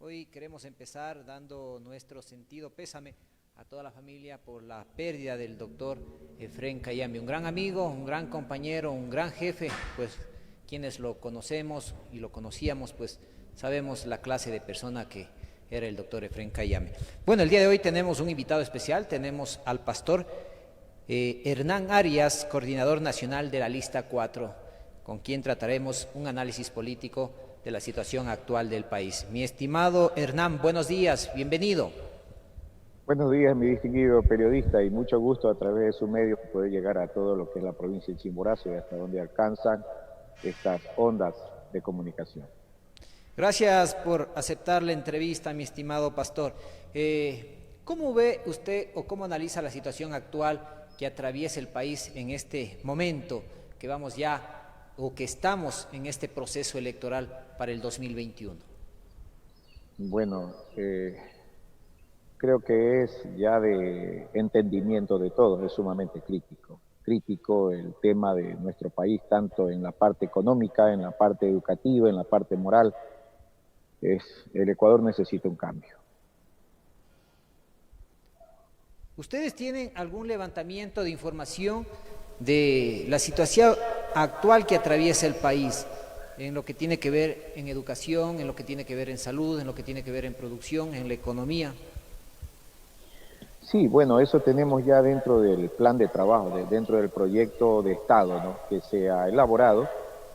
Hoy queremos empezar dando nuestro sentido pésame a toda la familia por la pérdida del doctor Efrén Kayami, un gran amigo, un gran compañero, un gran jefe, pues quienes lo conocemos y lo conocíamos, pues sabemos la clase de persona que era el doctor Efrén Kayami. Bueno, el día de hoy tenemos un invitado especial, tenemos al pastor Hernán Arias, coordinador nacional de la lista 4, con quien trataremos un análisis político de la situación actual del país. Mi estimado Hernán, buenos días, bienvenido. Buenos días, mi distinguido periodista, y mucho gusto a través de su medio poder llegar a todo lo que es la provincia de Chimborazo y hasta donde alcanzan estas ondas de comunicación. Gracias por aceptar la entrevista, mi estimado pastor. ¿Cómo ve usted o cómo analiza la situación actual que atraviesa el país en este momento, que vamos ya o que estamos en este proceso electoral para el 2021? Bueno, creo que es ya de entendimiento de todos, es sumamente crítico. Crítico el tema de nuestro país, tanto en la parte económica, en la parte educativa, en la parte moral. El Ecuador necesita un cambio. ¿Ustedes tienen algún levantamiento de información de la situación actual que atraviesa el país en lo que tiene que ver en educación, en lo que tiene que ver en salud, en lo que tiene que ver en producción, en la economía? Sí, bueno, eso tenemos ya dentro del plan de trabajo, dentro del proyecto de Estado, ¿no?, que se ha elaborado,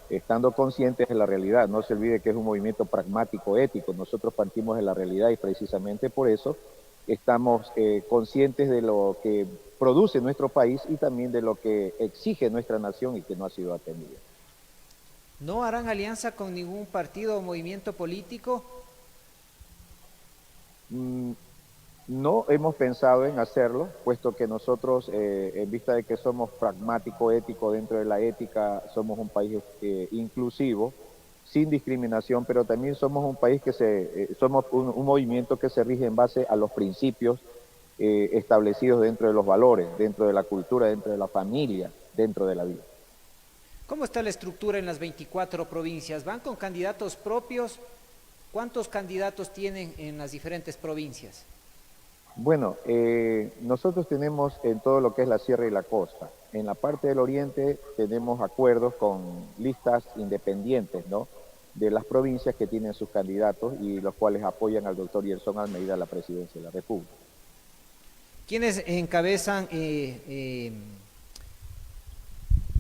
estando conscientes de la realidad. No se olvide que es un movimiento pragmático, ético. Nosotros partimos de la realidad y precisamente por eso estamos conscientes de lo que produce nuestro país y también de lo que exige nuestra nación y que no ha sido atendido. ¿No harán alianza con ningún partido o movimiento político? Mm, No hemos pensado en hacerlo, puesto que nosotros, en vista de que somos pragmático, ético, dentro de la ética, somos un país inclusivo, sin discriminación, pero también somos un país somos un movimiento que se rige en base a los principios establecidos dentro de los valores, dentro de la cultura, dentro de la familia, dentro de la vida. ¿Cómo está la estructura en las 24 provincias? ¿Van con candidatos propios? ¿Cuántos candidatos tienen en las diferentes provincias? Bueno, nosotros tenemos en todo lo que es la sierra y la costa. En la parte del oriente tenemos acuerdos con listas independientes, ¿no?, de las provincias que tienen sus candidatos y los cuales apoyan al doctor Yerson Almeida a la presidencia de la República. ¿Quiénes encabezan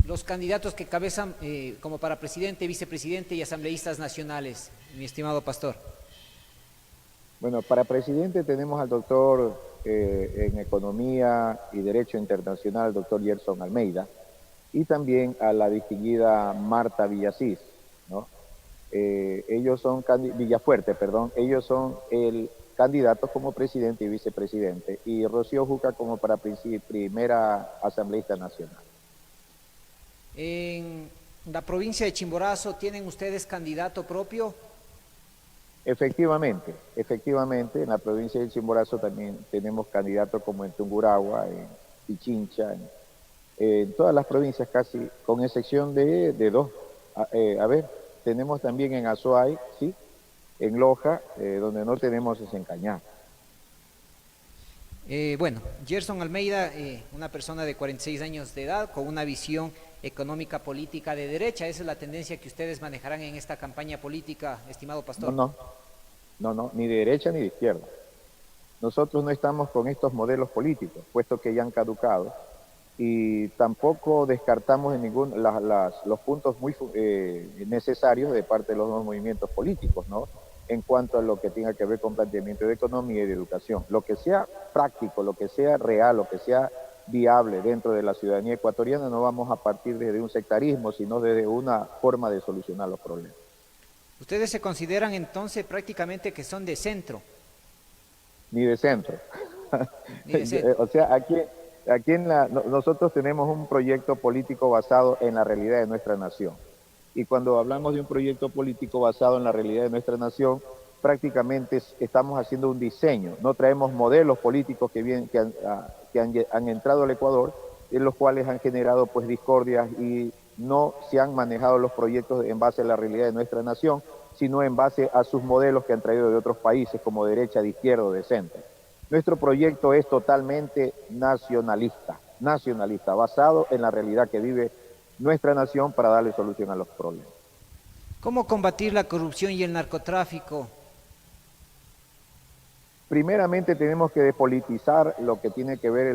los candidatos que cabezan como para presidente, vicepresidente y asambleístas nacionales, mi estimado pastor? Bueno, para presidente tenemos al doctor en Economía y Derecho Internacional, el doctor Yerson Almeida, y también a la distinguida Marta Villasís, ¿no? Ellos son, Villafuerte, perdón, ellos son el candidatos como presidente y vicepresidente, y Rocío Juca como para primera asambleísta nacional. En la provincia de Chimborazo, ¿tienen ustedes candidato propio? Efectivamente, en la provincia de Chimborazo también tenemos candidatos como en Tungurahua, en Pichincha, en todas las provincias casi, con excepción de dos. A ver, tenemos también en Azuay, ¿sí?, en Loja, donde no tenemos es en Cañar. Bueno, Gerson Almeida, una persona de 46 años de edad, con una visión económica política de derecha. Esa es la tendencia que ustedes manejarán en esta campaña política, estimado No, pastor. no, no, ni de derecha ni de izquierda. Nosotros no estamos con estos modelos políticos, puesto que ya han caducado, y tampoco descartamos en los puntos muy necesarios de parte de los dos movimientos políticos, ¿no?, en cuanto a lo que tenga que ver con planteamiento de economía y de educación. Lo que sea práctico, lo que sea real, lo que sea viable dentro de la ciudadanía ecuatoriana, no vamos a partir desde un sectarismo, sino desde una forma de solucionar los problemas. Ustedes se consideran entonces prácticamente que son de centro, Ni de centro. ni de centro. O sea, nosotros tenemos un proyecto político basado en la realidad de nuestra nación. Y cuando hablamos de un proyecto político basado en la realidad de nuestra nación, prácticamente estamos haciendo un diseño. No traemos modelos políticos que han entrado al Ecuador, en los cuales han generado pues discordias y no se han manejado los proyectos en base a la realidad de nuestra nación, sino en base a sus modelos que han traído de otros países como derecha, de izquierda o de centro. Nuestro proyecto es totalmente nacionalista, basado en la realidad que vive nuestra nación para darle solución a los problemas. ¿Cómo combatir la corrupción y el narcotráfico? Primeramente tenemos que despolitizar lo que tiene que ver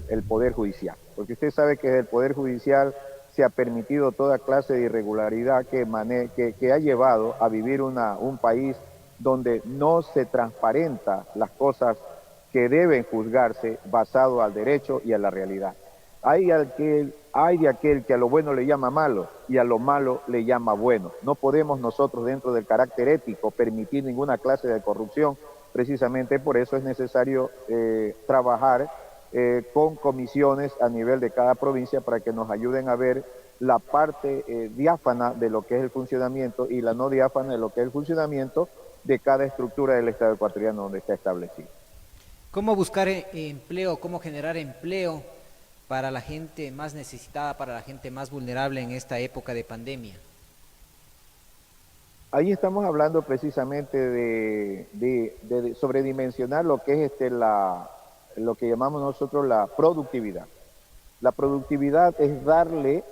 el Poder Judicial, porque usted sabe que desde el Poder Judicial se ha permitido toda clase de irregularidad que ha llevado a vivir un país donde no se transparenta las cosas que deben juzgarse basado al derecho y a la realidad. Hay de aquel que a lo bueno le llama malo y a lo malo le llama bueno. No podemos nosotros, dentro del carácter ético, permitir ninguna clase de corrupción. Precisamente por eso es necesario trabajar con comisiones a nivel de cada provincia para que nos ayuden a ver la parte diáfana de lo que es el funcionamiento y la no diáfana de lo que es el funcionamiento de cada estructura del Estado ecuatoriano donde está establecido. ¿Cómo buscar empleo, cómo generar empleo para la gente más necesitada, para la gente más vulnerable en esta época de pandemia? Ahí estamos hablando precisamente de sobredimensionar lo que es lo que llamamos nosotros la productividad. La productividad es darle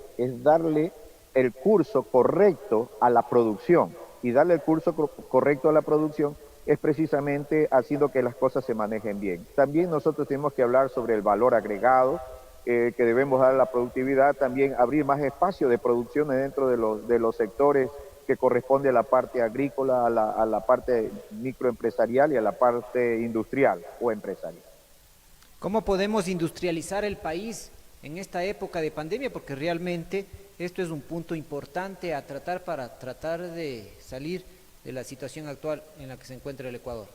el curso correcto a la producción, y darle el curso correcto a la producción es precisamente haciendo que las cosas se manejen bien. También nosotros tenemos que hablar sobre el valor agregado que debemos dar a la productividad, también abrir más espacio de producción dentro de los sectores que corresponde a la parte agrícola, a la parte microempresarial y a la parte industrial o empresarial. ¿Cómo podemos industrializar el país en esta época de pandemia? Porque realmente esto es un punto importante a tratar para tratar de salir de la situación actual en la que se encuentra el Ecuador.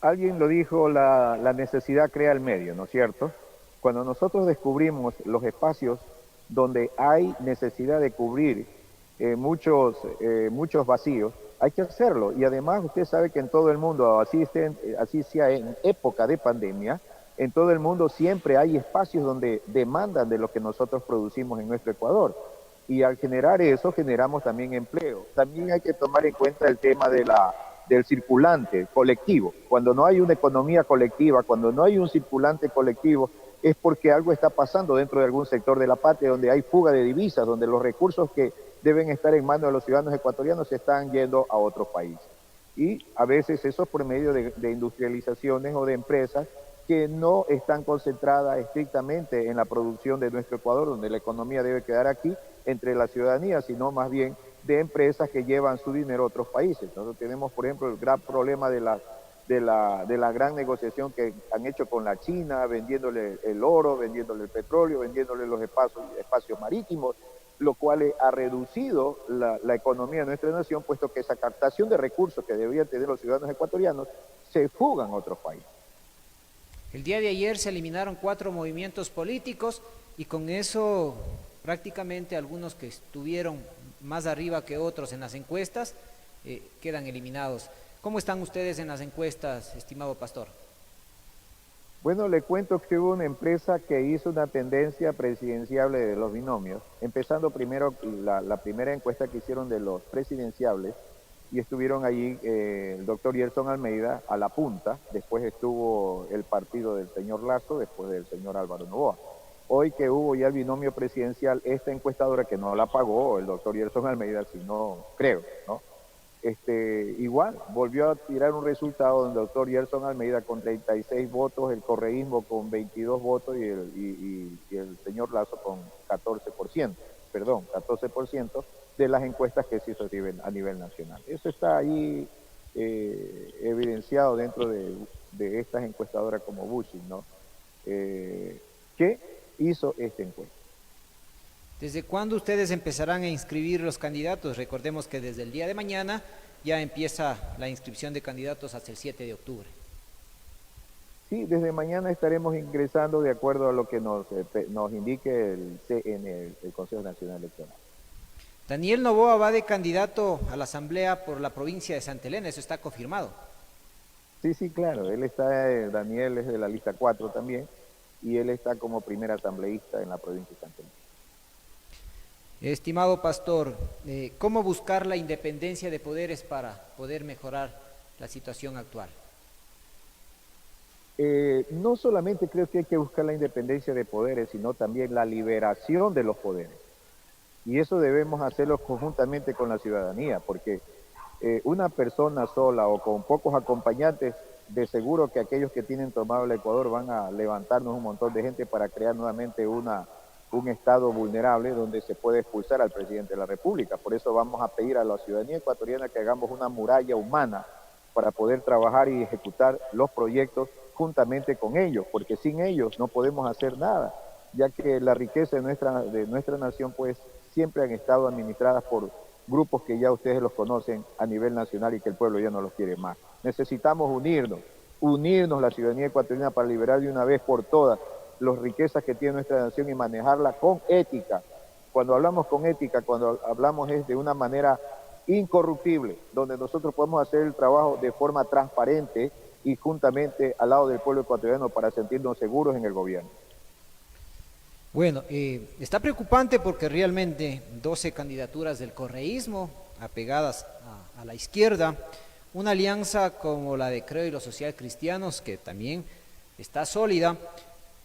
Alguien lo dijo, la necesidad crea el medio, ¿no es cierto? Cuando nosotros descubrimos los espacios donde hay necesidad de cubrir muchos vacíos, hay que hacerlo. Y además usted sabe que en todo el mundo, así sea en época de pandemia, en todo el mundo siempre hay espacios donde demandan de lo que nosotros producimos en nuestro Ecuador. Y al generar eso, generamos también empleo. También hay que tomar en cuenta el tema del circulante colectivo. Cuando no hay una economía colectiva, cuando no hay un circulante colectivo, es porque algo está pasando dentro de algún sector de la patria, donde hay fuga de divisas, donde los recursos que deben estar en manos de los ciudadanos ecuatorianos se están yendo a otros países. Y a veces eso es por medio de industrializaciones o de empresas que no están concentradas estrictamente en la producción de nuestro Ecuador, donde la economía debe quedar aquí entre la ciudadanía, sino más bien de empresas que llevan su dinero a otros países. Nosotros tenemos, por ejemplo, el gran problema de la gran negociación que han hecho con la China, vendiéndole el oro, vendiéndole el petróleo, vendiéndole los espacios marítimos, lo cual ha reducido la economía de nuestra nación, puesto que esa captación de recursos que deberían tener los ciudadanos ecuatorianos se fugan a otros países. El día de ayer se eliminaron 4 movimientos políticos y con eso prácticamente algunos que estuvieron más arriba que otros en las encuestas quedan eliminados. ¿Cómo están ustedes en las encuestas, estimado pastor? Bueno, le cuento que hubo una empresa que hizo una tendencia presidenciable de los binomios, empezando primero la primera encuesta que hicieron de los presidenciables, y estuvieron allí el doctor Yerson Almeida a la punta, después estuvo el partido del señor Lazo, después del señor Álvaro Noboa. Hoy que hubo ya el binomio presidencial, esta encuestadora que no la pagó el doctor Yerson Almeida, sino creo, ¿no? Igual volvió a tirar un resultado donde el doctor Yerson Almeida con 36 votos, el correísmo con 22 votos y el señor Lazo con 14% de las encuestas que se hizo a nivel nacional. Eso está ahí evidenciado dentro de estas encuestadoras como Bushing, ¿no? ¿Qué hizo esta encuesta? ¿Desde cuándo ustedes empezarán a inscribir los candidatos? Recordemos que desde el día de mañana ya empieza la inscripción de candidatos hasta el 7 de octubre. Sí, desde mañana estaremos ingresando de acuerdo a lo que nos indique el CN, el Consejo Nacional Electoral. Daniel Noboa va de candidato a la Asamblea por la provincia de Santa Elena, eso está confirmado. Sí, claro, Daniel es de la lista 4 también, y él está como primer asambleísta en la provincia de Santa Elena. Estimado pastor, ¿cómo buscar la independencia de poderes para poder mejorar la situación actual? No solamente creo que hay que buscar la independencia de poderes, sino también la liberación de los poderes. Y eso debemos hacerlo conjuntamente con la ciudadanía, porque una persona sola o con pocos acompañantes, de seguro que aquellos que tienen tomado el Ecuador van a levantarnos un montón de gente para crear nuevamente un estado vulnerable donde se puede expulsar al presidente de la República. Por eso vamos a pedir a la ciudadanía ecuatoriana que hagamos una muralla humana para poder trabajar y ejecutar los proyectos juntamente con ellos, porque sin ellos no podemos hacer nada, ya que la riqueza de nuestra nación pues siempre han estado administradas por grupos que ya ustedes los conocen a nivel nacional y que el pueblo ya no los quiere más. Necesitamos unirnos la ciudadanía ecuatoriana para liberar de una vez por todas las riquezas que tiene nuestra nación y manejarla con ética. Cuando hablamos con ética, cuando hablamos es de una manera incorruptible, donde nosotros podemos hacer el trabajo de forma transparente y juntamente al lado del pueblo ecuatoriano para sentirnos seguros en el gobierno. Bueno, está preocupante porque realmente 12 candidaturas del correísmo apegadas a la izquierda, una alianza como la de Creo y los Social Cristianos que también está sólida,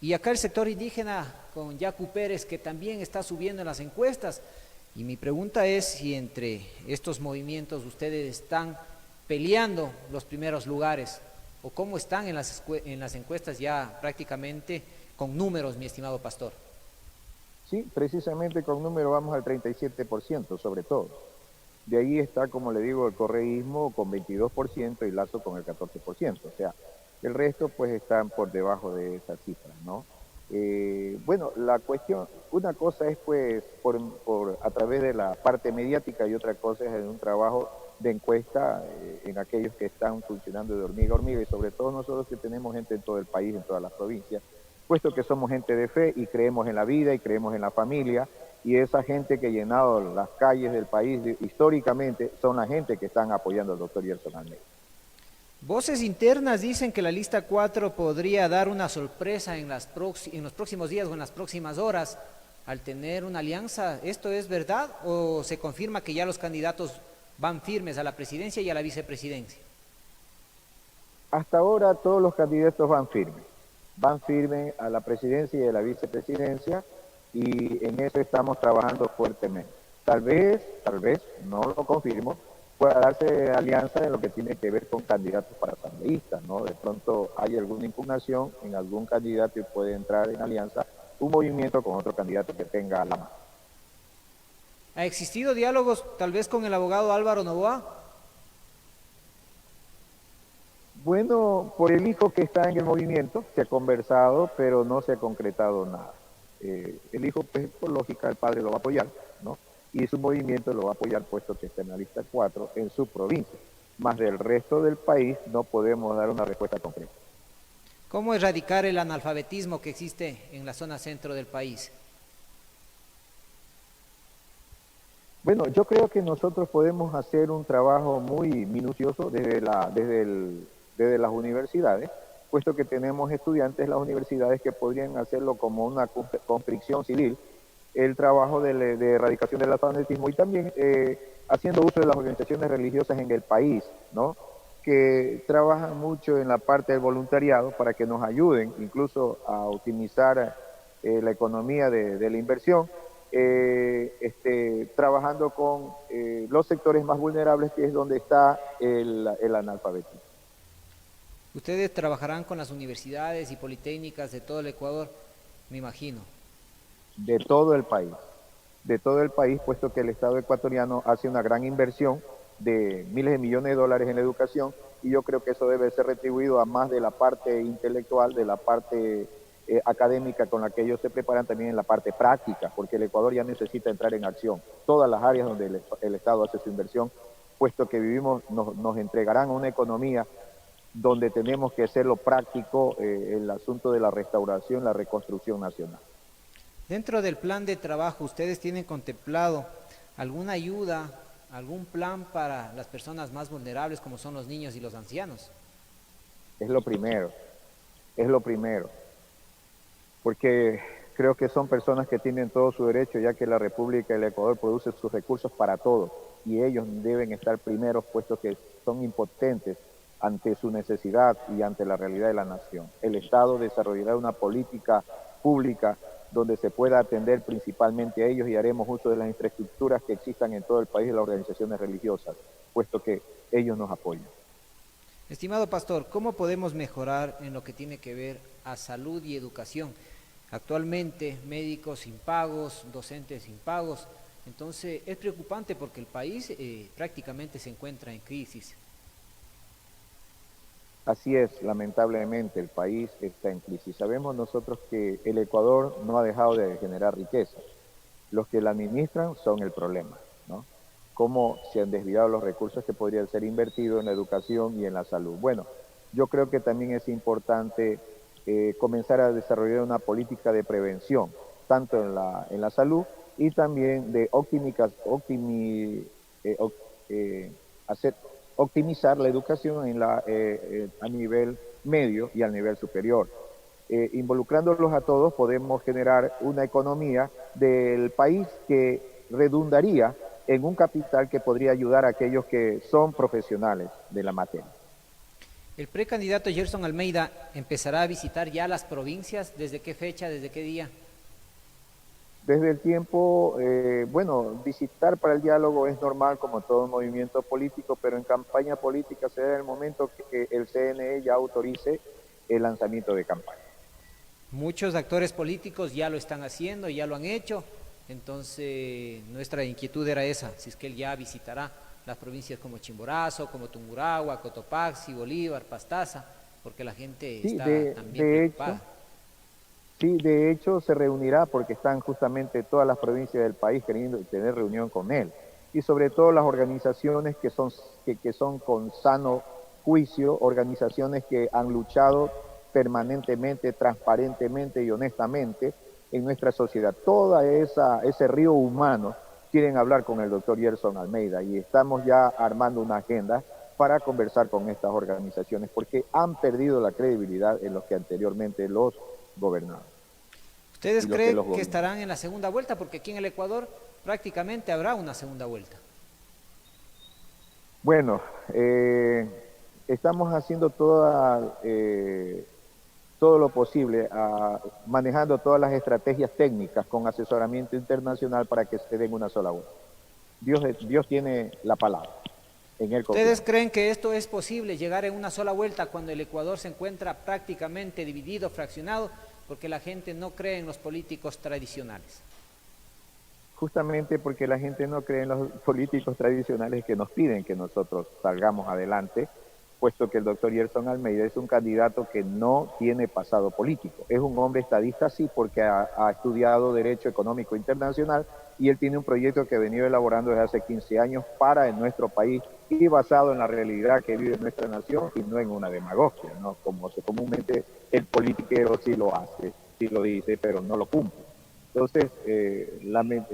y acá el sector indígena con Yacu Pérez que también está subiendo en las encuestas. Y mi pregunta es si entre estos movimientos ustedes están peleando los primeros lugares o cómo están en las encuestas ya prácticamente con números, mi estimado pastor. Sí, precisamente con número vamos al 37% sobre todo. De ahí está, como le digo, el correísmo con 22% y Lazo con el 14%. O sea, el resto pues están por debajo de esas cifras, ¿no? Bueno, la cuestión, una cosa es pues a través de la parte mediática y otra cosa es en un trabajo de encuesta en aquellos que están funcionando de hormiga a hormiga y sobre todo nosotros que tenemos gente en todo el país, en todas las provincias, puesto que somos gente de fe y creemos en la vida y creemos en la familia y esa gente que ha llenado las calles del país históricamente son la gente que están apoyando al doctor Yerson Almeida. Voces internas dicen que la lista 4 podría dar una sorpresa en los próximos días o en las próximas horas al tener una alianza. ¿Esto es verdad o se confirma que ya los candidatos van firmes a la presidencia y a la vicepresidencia? Hasta ahora todos los candidatos van firmes a la presidencia y a la vicepresidencia y en eso estamos trabajando fuertemente. Tal vez, no lo confirmo, pueda darse alianza en lo que tiene que ver con candidatos para asambleístas, ¿no? De pronto hay alguna impugnación en algún candidato y puede entrar en alianza un movimiento con otro candidato que tenga la mano. ¿Ha existido diálogos tal vez con el abogado Álvaro Noboa? Bueno, por el hijo que está en el movimiento se ha conversado, pero no se ha concretado nada. El hijo, pues, por lógica, el padre lo va a apoyar, ¿no? Y su movimiento lo va a apoyar puesto que está en la lista 4 en su provincia. Más del resto del país no podemos dar una respuesta concreta. ¿Cómo erradicar el analfabetismo que existe en la zona centro del país? Bueno, yo creo que nosotros podemos hacer un trabajo muy minucioso desde las universidades, puesto que tenemos estudiantes en las universidades que podrían hacerlo como una conscripción civil, el trabajo de erradicación del analfabetismo y también haciendo uso de las organizaciones religiosas en el país, ¿no? Que trabajan mucho en la parte del voluntariado para que nos ayuden incluso a optimizar la economía de la inversión, trabajando con los sectores más vulnerables, que es donde está el analfabetismo. Ustedes trabajarán con las universidades y politécnicas de todo el Ecuador, me imagino. De todo el país, puesto que el Estado ecuatoriano hace una gran inversión de miles de millones de dólares en la educación y yo creo que eso debe ser retribuido a más de la parte intelectual, de la parte académica con la que ellos se preparan, también en la parte práctica, porque el Ecuador ya necesita entrar en acción. Todas las áreas donde el Estado hace su inversión, puesto que vivimos, nos entregarán una economía donde tenemos que hacerlo práctico, el asunto de la restauración, la reconstrucción nacional. Dentro del plan de trabajo, ¿ustedes tienen contemplado alguna ayuda, algún plan para las personas más vulnerables como son los niños y los ancianos? Es lo primero, porque creo que son personas que tienen todo su derecho, ya que la República del Ecuador produce sus recursos para todos y ellos deben estar primeros, puesto que son impotentes ante su necesidad y ante la realidad de la nación. El Estado desarrollará una política pública donde se pueda atender principalmente a ellos y haremos uso de las infraestructuras que existan en todo el país de las organizaciones religiosas, puesto que ellos nos apoyan. Estimado pastor, ¿cómo podemos mejorar en lo que tiene que ver a salud y educación? Actualmente, médicos impagos, docentes impagos, entonces es preocupante porque el país prácticamente se encuentra en crisis. Así es, lamentablemente el país está en crisis. Sabemos nosotros que el Ecuador no ha dejado de generar riqueza. Los que la administran son el problema, ¿no? Cómo se han desviado los recursos que podrían ser invertidos en la educación y en la salud. Bueno, yo creo que también es importante comenzar a desarrollar una política de prevención, tanto en la salud y también de optimizar la educación a nivel medio y al nivel superior. Involucrándolos a todos podemos generar una economía del país que redundaría en un capital que podría ayudar a aquellos que son profesionales de la materia. El precandidato Gerson Almeida empezará a visitar ya las provincias. ¿Desde qué fecha, desde qué día? Desde el tiempo, bueno, visitar para el diálogo es normal como todo movimiento político, pero en campaña política será el momento que el CNE ya autorice el lanzamiento de campaña. Muchos actores políticos ya lo están haciendo, ya lo han hecho, entonces nuestra inquietud era esa, si es que él ya visitará las provincias como Chimborazo, como Tungurahua, Cotopaxi, Bolívar, Pastaza, porque la gente Sí, está también preocupada. Sí, de hecho se reunirá porque están justamente todas las provincias del país queriendo tener reunión con él. Y sobre todo las organizaciones que son con sano juicio, organizaciones que han luchado permanentemente, transparentemente y honestamente en nuestra sociedad. Ese río humano quieren hablar con el doctor Gerson Almeida y estamos ya armando una agenda para conversar con estas organizaciones porque han perdido la credibilidad en los que anteriormente los gobernaban. ¿Ustedes creen que estarán en la segunda vuelta? Porque aquí en el Ecuador prácticamente habrá una segunda vuelta. Bueno, estamos haciendo todo lo posible, manejando todas las estrategias técnicas con asesoramiento internacional para que se den una sola vuelta. Dios tiene la palabra. ¿Ustedes creen que esto es posible, llegar en una sola vuelta cuando el Ecuador se encuentra prácticamente dividido, fraccionado, porque la gente no cree en los políticos tradicionales? Justamente porque la gente no cree en los políticos tradicionales que nos piden que nosotros salgamos adelante, puesto que el doctor Gerson Almeida es un candidato que no tiene pasado político. Es un hombre estadista, sí, porque ha estudiado Derecho Económico Internacional y él tiene un proyecto que ha venido elaborando desde hace 15 años para en nuestro país y basado en la realidad que vive nuestra nación y no en una demagogia, ¿no? Como comúnmente el politiquero sí lo hace, sí lo dice, pero no lo cumple. Entonces,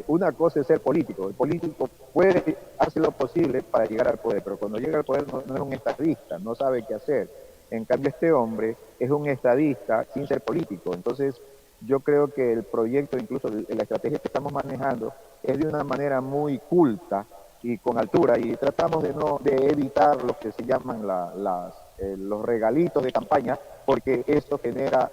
una cosa es ser político. El político puede hacer lo posible para llegar al poder, pero cuando llega al poder no es un estadista, no sabe qué hacer. En cambio, este hombre es un estadista sin ser político. Entonces, yo creo que el proyecto, incluso la estrategia que estamos manejando, es de una manera muy culta y con altura, y tratamos de evitar lo que se llaman los regalitos de campaña, porque esto genera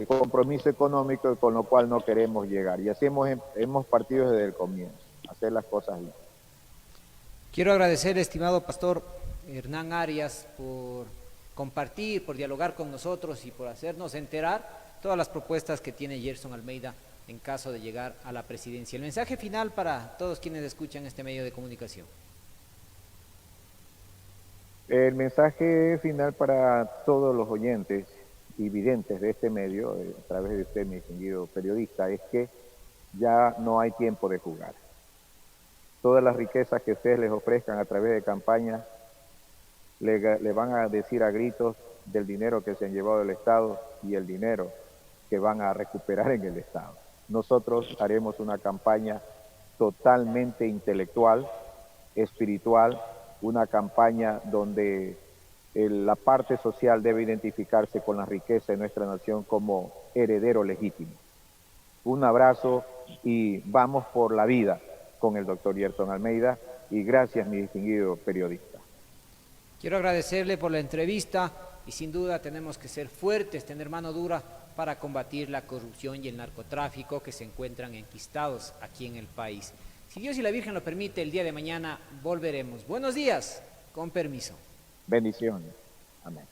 compromiso económico con lo cual no queremos llegar. Y así hemos partido desde el comienzo, hacer las cosas bien. Quiero agradecer, estimado pastor Hernán Arias, por compartir, por dialogar con nosotros y por hacernos enterar todas las propuestas que tiene Gerson Almeida en caso de llegar a la presidencia. El mensaje final para todos quienes escuchan este medio de comunicación. El mensaje final para todos los oyentes y videntes de este medio, a través de usted, mi distinguido periodista, es que ya no hay tiempo de jugar. Todas las riquezas que ustedes les ofrezcan a través de campañas le van a decir a gritos del dinero que se han llevado del Estado y el dinero que van a recuperar en el Estado. Nosotros haremos una campaña totalmente intelectual, espiritual, una campaña donde la parte social debe identificarse con la riqueza de nuestra nación como heredero legítimo. Un abrazo y vamos por la vida con el doctor Yerson Almeida, y gracias, mi distinguido periodista. Quiero agradecerle por la entrevista y sin duda tenemos que ser fuertes, tener mano dura para combatir la corrupción y el narcotráfico que se encuentran enquistados aquí en el país. Si Dios y la Virgen lo permite, el día de mañana volveremos. Buenos días, con permiso. Bendiciones. Amén.